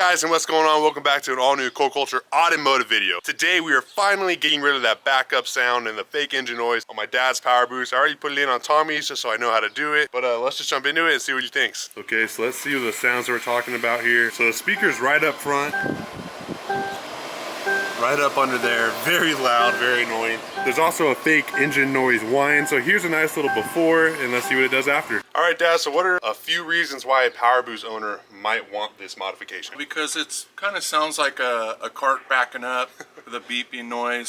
Guys, and what's going on? Welcome back to an all new Cold Culture automotive video. Today we are finally getting rid of that backup sound and the fake engine noise on my dad's Powerboost. I already put it in on Tommy's just so I know how to do it, but let's just jump into it and see what he thinks. Okay, so let's see the sounds that we're talking about here. So the speaker's right up front, right up under there, very loud, very annoying. There's also a fake engine noise whine. So here's a nice little before, and let's see what it does after. All right, Dad, so what are a few reasons why a Powerboost owner might want this modification? Because it's kind of sounds like a cart backing up with a beeping noise.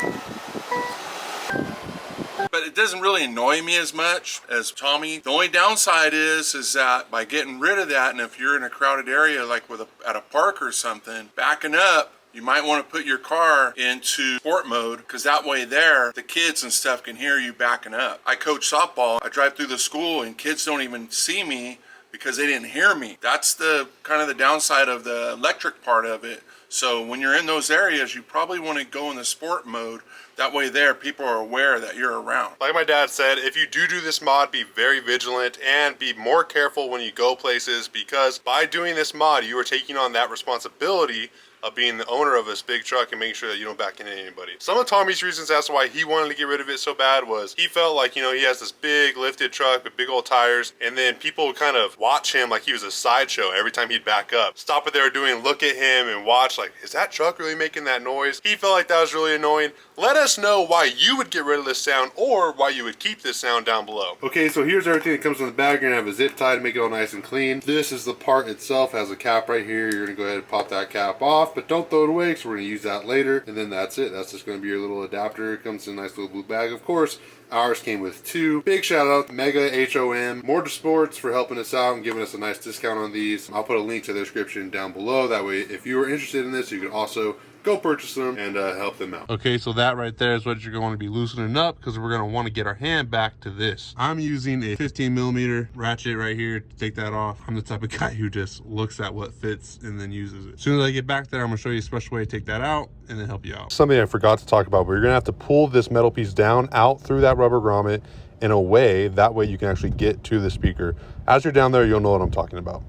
But it doesn't really annoy me as much as Tommy. The only downside is that by getting rid of that, and if you're in a crowded area like at a park or something, backing up, you might want to put your car into sport mode, because that way there, the kids and stuff can hear you backing up. I coach softball. I drive through the school and kids don't even see me because they didn't hear me. That's the kind of the downside of the electric part of it. So when you're in those areas, you probably want to go in the sport mode. That way there, people are aware that you're around. Like my dad said, if you do this mod, be very vigilant and be more careful when you go places, because by doing this mod, you are taking on that responsibility of being the owner of this big truck and making sure that you don't back into anybody. Some of Tommy's reasons as to why he wanted to get rid of it so bad was he felt like, you know, he has this big lifted truck with big old tires, and then people would kind of watch him like he was a sideshow every time he'd back up. Stop what they were doing, look at him and watch like, is that truck really making that noise? He felt like that was really annoying. Let us know why you would get rid of this sound or why you would keep this sound down below. Okay, so here's everything that comes in the bag. You're gonna have a zip tie to make it all nice and clean. This is the part itself, has a cap right here. You're gonna go ahead and pop that cap off, but don't throw it away because we're gonna use that later. And then that's it. That's just gonna be your little adapter. It comes in a nice little blue bag. Of course, ours came with two. Big shout out to Mega HOM Motorsports for helping us out and giving us a nice discount on these. I'll put a link to the description down below. That way, if you are interested in this, you can also go purchase them and help them out. Okay, so that right there is what you're going to be loosening up, because we're going to want to get our hand back to this. I'm using a 15mm ratchet right here to take that off. I'm the type of guy who just looks at what fits and then uses it. As soon as I get back there, I'm going to show you a special way to take that out and then help you out. Something I forgot to talk about, but you're going to have to pull this metal piece down out through that rubber grommet in a way that way you can actually get to the speaker. As you're down there, you'll know what I'm talking about.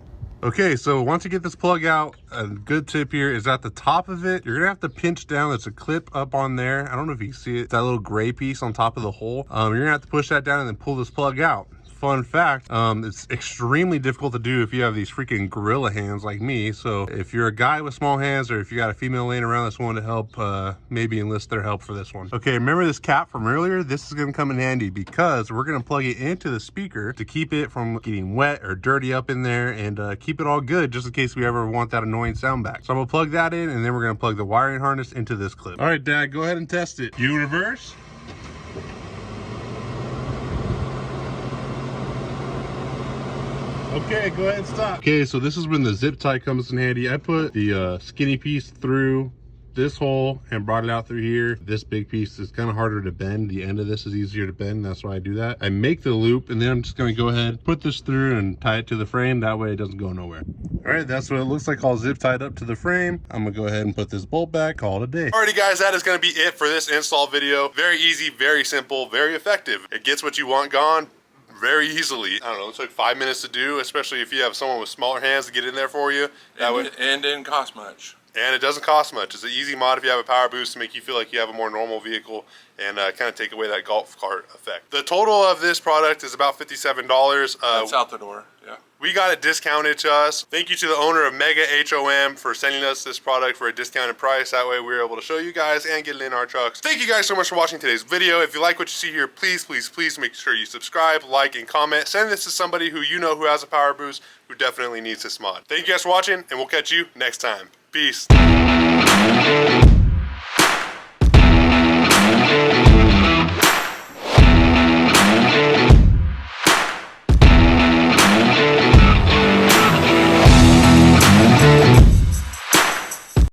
Okay, so once you get this plug out, a good tip here is at the top of it, you're gonna have to pinch down. There's a clip up on there. I don't know if you can see it, that little gray piece on top of the hole. You're gonna have to push that down and then pull this plug out. Fun fact, it's extremely difficult to do if you have these freaking gorilla hands like me. So if you're a guy with small hands, or if you got a female laying around that's willing to help, maybe enlist their help for this one. Okay, remember this cap from earlier? This is gonna come in handy because we're gonna plug it into the speaker to keep it from getting wet or dirty up in there, and keep it all good just in case we ever want that annoying sound back. So I'm gonna plug that in, and then we're gonna plug the wiring harness into this clip. All right, Dad, go ahead and test it. You reverse. Okay, go ahead and stop. Okay, so this is when the zip tie comes in handy. I put the skinny piece through this hole and brought it out through here. This big piece is kind of harder to bend. The end of this is easier to bend. That's why I do that. I make the loop, and then I'm just going to go ahead, put this through and tie it to the frame. That way it doesn't go nowhere. All right, that's what it looks like, all zip tied up to the frame. I'm gonna go ahead and put this bolt back, call it a day. Alrighty guys, that is gonna be it for this install video. Very easy, very simple, very effective. It gets what you want gone very easily. I don't know, it took 5 minutes to do, especially if you have someone with smaller hands to get in there for you. And didn't cost much. And it doesn't cost much. It's an easy mod if you have a Powerboost to make you feel like you have a more normal vehicle and kind of take away that golf cart effect. The total of this product is about $57. That's out the door, yeah. We got it discounted to us. Thank you to the owner of Mega HOM for sending us this product for a discounted price. That way we were able to show you guys and get it in our trucks. Thank you guys so much for watching today's video. If you like what you see here, please, please, please make sure you subscribe, like, and comment. Send this to somebody who you know who has a Powerboost who definitely needs this mod. Thank you guys for watching, and we'll catch you next time. Peace.